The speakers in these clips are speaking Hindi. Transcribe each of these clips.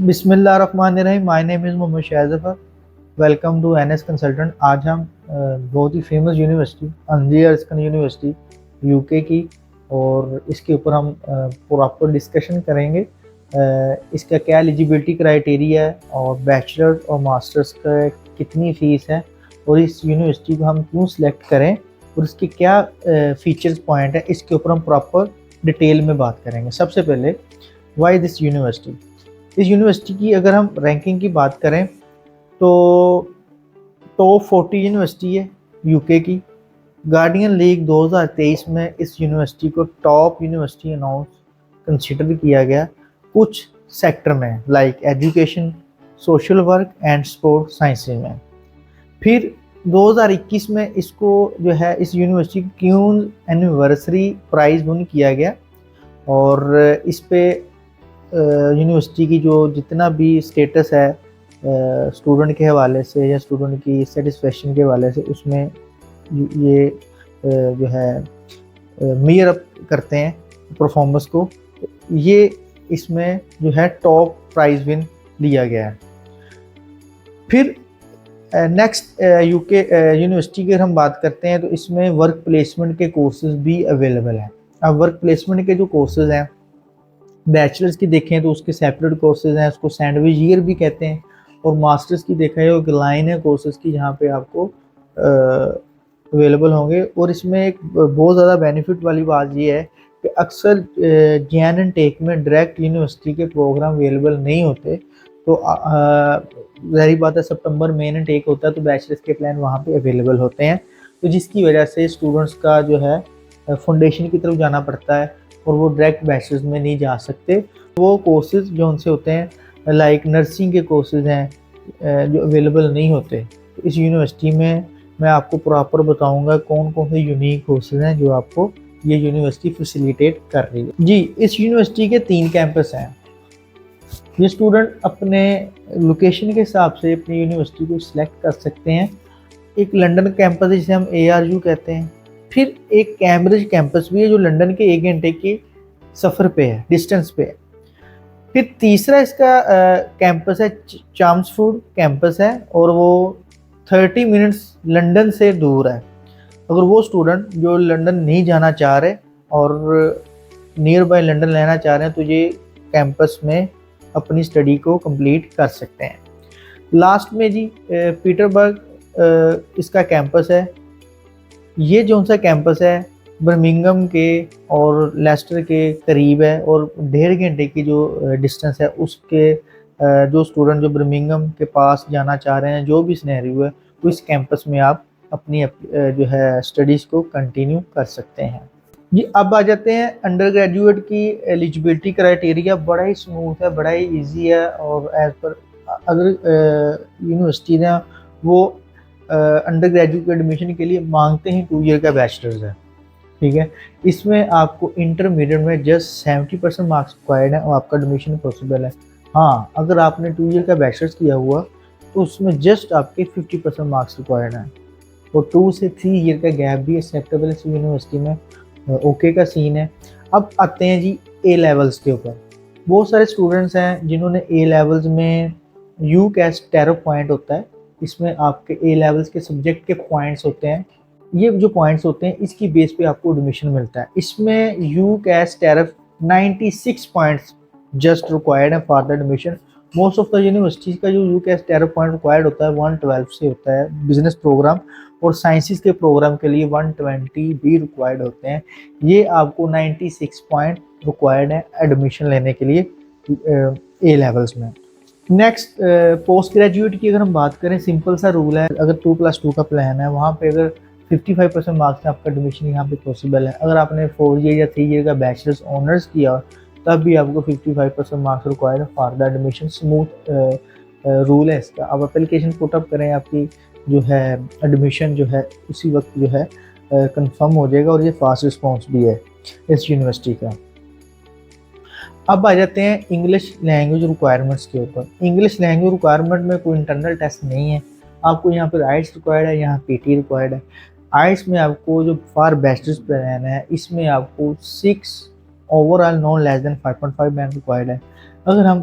बिस्मिल्लाहिर्रहमानिर्रहीम। My name is Mohammad Shahid Zafar. Welcome to NS consultant. आज हम बहुत ही फेमस यूनिवर्सिटी अंजिया अरस्कन यूनिवर्सिटी यूके की, और इसके ऊपर हम प्रॉपर डिस्कशन करेंगे। इसका क्या एलिजिबिलिटी क्राइटेरिया है और बैचलर और मास्टर्स का कितनी फ़ीस है, और इस यूनिवर्सिटी को हम क्यों सिलेक्ट करें और इसके क्या फीचर्स पॉइंट है, इसके ऊपर हम प्रॉपर डिटेल में बात करेंगे। सबसे पहले वाई दिस यूनिवर्सिटी। इस यूनिवर्सिटी की अगर हम रैंकिंग की बात करें तो टॉप 40 यूनिवर्सिटी है यूके की। गार्डियन लीग 2023 में इस यूनिवर्सिटी को टॉप यूनिवर्सिटी अनाउंस कंसिडर किया गया कुछ सेक्टर में, like education, social work and sport sciences में। फिर 2021 में इसको जो है इस यूनिवर्सिटी की क्यून एनिवर्सरी प्राइज विन किया गया, और इस पे यूनिवर्सिटी की जो जितना भी स्टेटस है स्टूडेंट के हवाले से या स्टूडेंट की सेटिस्फेक्शन के हवाले से, उसमें ये जो है मेयर अप करते हैं परफॉर्मेंस को। ये इसमें जो है टॉप प्राइज विन लिया गया है। फिर नेक्स्ट यूके यूनिवर्सिटी की अगर हम बात करते हैं तो इसमें वर्क प्लेसमेंट के कोर्सेज भी अवेलेबल हैं। अब वर्क प्लेसमेंट के जो कोर्सेज हैं, बैचलर्स की देखें तो उसके सेपरेट कोर्सेज हैं, उसको सैंडविच ईयर भी कहते हैं, और मास्टर्स की देखा है एक लाइन है कोर्सेज की जहाँ पे आपको अवेलेबल होंगे। और इसमें एक बहुत ज़्यादा बेनिफिट वाली बात ये है कि अक्सर ज्ञान एंड टेक में डायरेक्ट यूनिवर्सिटी के प्रोग्राम अवेलेबल नहीं होते, तो ज़ाहिर बात है सितंबर मेन एंड टेक होता है तो बैचलर्स के प्लान वहाँ पे अवेलेबल होते हैं, तो जिसकी वजह से स्टूडेंट्स का जो है फाउंडेशन की तरफ जाना पड़ता है और वो डायरेक्ट बैचलर्स में नहीं जा सकते। वो कोर्सेज जो उनसे होते हैं लाइक नर्सिंग के कोर्सेज हैं जो अवेलेबल नहीं होते। तो इस यूनिवर्सिटी में मैं आपको प्रॉपर बताऊंगा कौन कौन से यूनिक कोर्सेज हैं जो आपको ये यूनिवर्सिटी फैसिलिटेट कर रही है। जी, इस यूनिवर्सिटी के 3 कैंपस हैं। ये स्टूडेंट अपने लोकेशन के हिसाब से अपनी यूनिवर्सिटी को सिलेक्ट कर सकते हैं। एक लंदन कैंपस है जिसे हम ARU कहते हैं। फिर एक कैम्ब्रिज कैंपस भी है जो लंदन के 1 घंटे के सफ़र पे है, डिस्टेंस पे है। फिर तीसरा इसका कैंपस है चाम्सफोर्ड कैंपस है, और वो 30 मिनट्स लंदन से दूर है। अगर वो स्टूडेंट जो लंदन नहीं जाना चाह रहे और नियर बाय लंदन लेना चाह रहे हैं तो ये कैंपस में अपनी स्टडी को कंप्लीट कर सकते हैं। लास्ट में जी पीटरबर्ग इसका कैंपस है। ये जो सा कैंपस है बर्मिंघम के और लेस्टर के करीब है, और 1.5 घंटे की जो डिस्टेंस है उसके जो स्टूडेंट जो बर्मिंघम के पास जाना चाह रहे हैं, जो भी सिनेरियो है, तो इस कैंपस में आप अपनी जो है स्टडीज़ को कंटिन्यू कर सकते हैं। जी, अब आ जाते हैं अंडर ग्रेजुएट की एलिजिबिलिटी क्राइटेरिया। बड़ा ही स्मूथ है, बड़ा ही ईजी है, और एज पर अगर यूनिवर्सिटी ने वो अंडर ग्रेजुएट एडमिशन के लिए मांगते हैं 2 ईयर का बैचलर्स है, ठीक है। इसमें आपको इंटरमीडिएट में जस्ट 70% मार्क्स रिक्वायर्ड है और आपका एडमिशन पॉसिबल है। हाँ, अगर आपने 2 ईयर का बैचलर्स किया हुआ तो उसमें जस्ट आपके 50% मार्क्स रिक्वायर्ड हैं, और 2 से 3 ईयर का गैप भी एक्सेप्टेबल है इस यूनिवर्सिटी में। ओके का सीन है। अब आते हैं जी ए लेवल्स के ऊपर। बहुत सारे स्टूडेंट्स हैं जिन्होंने ए लेवल्स में यूकेएस टैरिफ पॉइंट होता है, इसमें आपके ए लेवल्स के सब्जेक्ट के पॉइंट्स होते हैं। ये जो पॉइंट्स होते हैं इसकी बेस पे आपको एडमिशन मिलता है। इसमें यूकेएस टैरिफ 96 पॉइंट्स जस्ट रिक्वायर्ड है for the admission. Most of the universities का जो यूकेएस टैरिफ पॉइंट रिक्वायर्ड होता है 112 से होता है बिजनेस प्रोग्राम, और साइंसेस के प्रोग्राम के लिए 120 भी रिक्वायर्ड होते हैं। ये आपको 96 पॉइंट रिक्वायर्ड है एडमिशन लेने के लिए ए लेवल्स में। नेक्स्ट पोस्ट ग्रेजुएट की अगर हम बात करें, सिंपल सा रूल है। अगर 2+2 का प्लान है, वहाँ पे अगर 55% मार्क्स से आपका एडमिशन यहाँ पे पॉसिबल है। अगर आपने 4 ईयर या 3 ईयर का बैचलर्स ऑनर्स किया तब भी आपको 55% मार्क्स रिक्वायर्ड है for the admission. Smooth rule है इसका। अब एप्लीकेशन पुटअप करें, आपकी जो है एडमिशन जो है उसी वक्त जो है कंफर्म हो जाएगा, और ये फास्ट रिस्पॉन्स भी है इस यूनिवर्सिटी का। अब आ जाते हैं इंग्लिश लैंग्वेज रिक्वायरमेंट्स के ऊपर। इंग्लिश लैंग्वेज रिक्वायरमेंट में कोई इंटरनल टेस्ट नहीं है आपको। यहाँ पर आइट्स रिक्वायर्ड है, यहाँ PT रिक्वायर्ड है। आइट्स में आपको जो फॉर बैचलर्स प्लान है इसमें आपको 6 overall non less than 5.5 band required है। अगर हम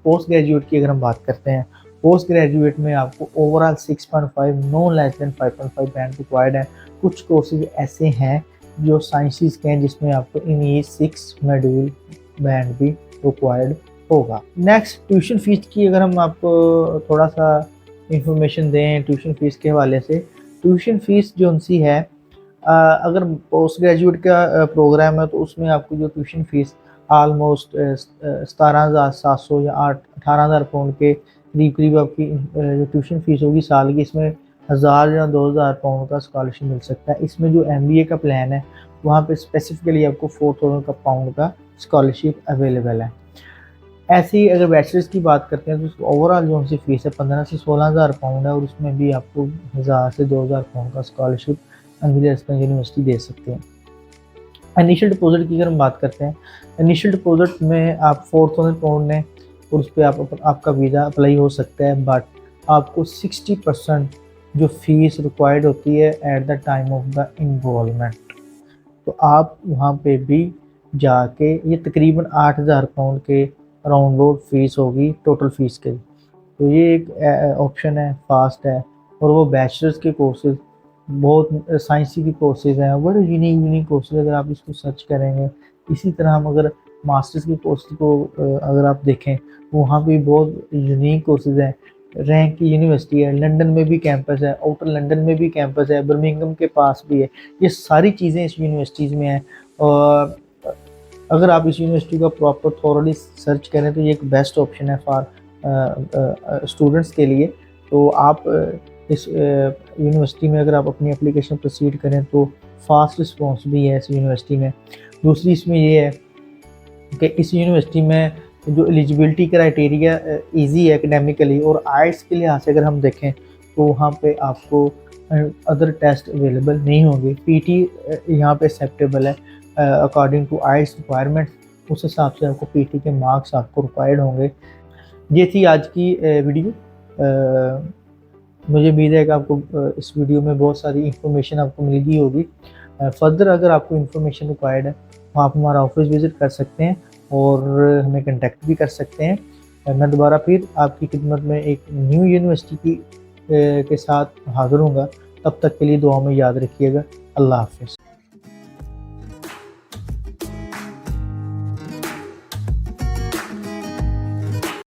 पोस्ट ग्रेजुएट की अगर हम बात करते हैं, पोस्ट ग्रेजुएट में आपको overall 6.5 no less than 5.5 band required है। कुछ कोर्सेज ऐसे हैं जो साइंसेस के हैं जिसमें आपको इन ये 6 मॉड्यूल बैंड भी रिक्वायर्ड होगा। नेक्स्ट ट्यूशन फीस की अगर हम आपको थोड़ा सा इंफॉर्मेशन दें ट्यूशन फीस के हवाले से, ट्यूशन फीस जो उनसी है अगर पोस्ट ग्रेजुएट का प्रोग्राम है तो उसमें आपको जो ट्यूशन फीस ऑलमोस्ट 17,700 या 18,000 पाउंड के करीब करीब आपकी जो ट्यूशन फीस होगी साल की, इसमें 1,000 या 2,000 पाउंड का स्कॉलरशिप मिल सकता है। इसमें जो MBA का प्लान है वहाँ पे स्पेसिफिकली आपको 4,000 का पाउंड का स्कॉलरशिप अवेलेबल है। ऐसे ही अगर बैचलर्स की बात करते हैं तो ओवरऑल जो उनकी फ़ीस है 15 से 16,000 पाउंड है और उसमें भी आपको 1,000 से 2,000 पाउंड का स्कॉलरशिप यूनिवर्सिटी दे सकते हैं। इनिशियल डिपॉजिट की अगर हम बात करते हैं, इनिशियल डिपॉजिट में आप 4,000 पाउंड लें और उस पर आपका वीज़ा अप्लाई हो सकता है, बट आपको 60% जो फीस रिक्वायर्ड होती है at the time of the enrolment, तो आप वहाँ पे भी जाके ये तकरीबन 8,000 पाउंड के अराउंड फीस होगी टोटल फीस के। तो ये एक ऑप्शन है, फास्ट है, और वो बैचलर्स के कोर्सेज बहुत साइंसी के कोर्सेज हैं, बड़े यूनिक कोर्सेज अगर आप इसको सर्च करेंगे। इसी तरह हम अगर मास्टर्स के कोर्स को अगर आप देखें वहाँ भी बहुत यूनिक कोर्सेज हैं। रैंक की यूनिवर्सिटी है, लंदन में भी कैंपस है, आउटर लंदन में भी कैंपस है, बर्मिंघम के पास भी है। ये सारी चीज़ें इस यूनिवर्सिटीज़ में हैं और अगर आप इस यूनिवर्सिटी का प्रॉपर थॉरली सर्च करें तो ये एक बेस्ट ऑप्शन है फॉर स्टूडेंट्स के लिए। तो आप इस यूनिवर्सिटी में अगर आप अपनी एप्लीकेशन प्रोसीड करें तो फास्ट रिस्पॉन्स भी है इस यूनिवर्सिटी में। दूसरी इसमें ये है कि इस यूनिवर्सिटी में जो एलिजिबिलिटी क्राइटेरिया इजी है एकेडमिकली, और आइट्स के लिहाज से अगर हम देखें तो वहाँ पे आपको अदर टेस्ट अवेलेबल नहीं होंगे। PT यहाँ पे एक्सेप्टेबल है अकॉर्डिंग टू आइट्स रिक्वायरमेंट, उस हिसाब से आपको PT के मार्क्स आपको रिक्वायर्ड होंगे। ये थी आज की वीडियो। मुझे उम्मीद है कि आपको इस वीडियो में बहुत सारी इंफॉर्मेशन आपको मिल गई होगी। फर्दर अगर आपको इंफॉर्मेशन रिक्वायर्ड है तो आप हमारा ऑफिस विज़िट कर सकते हैं और हमें कांटेक्ट भी कर सकते हैं। मैं दोबारा फिर आपकी खिदमत में एक न्यू यूनिवर्सिटी के साथ हाज़िर हूँगा। तब तक के लिए दुआ में याद रखिएगा। अल्लाह हाफ़िज़।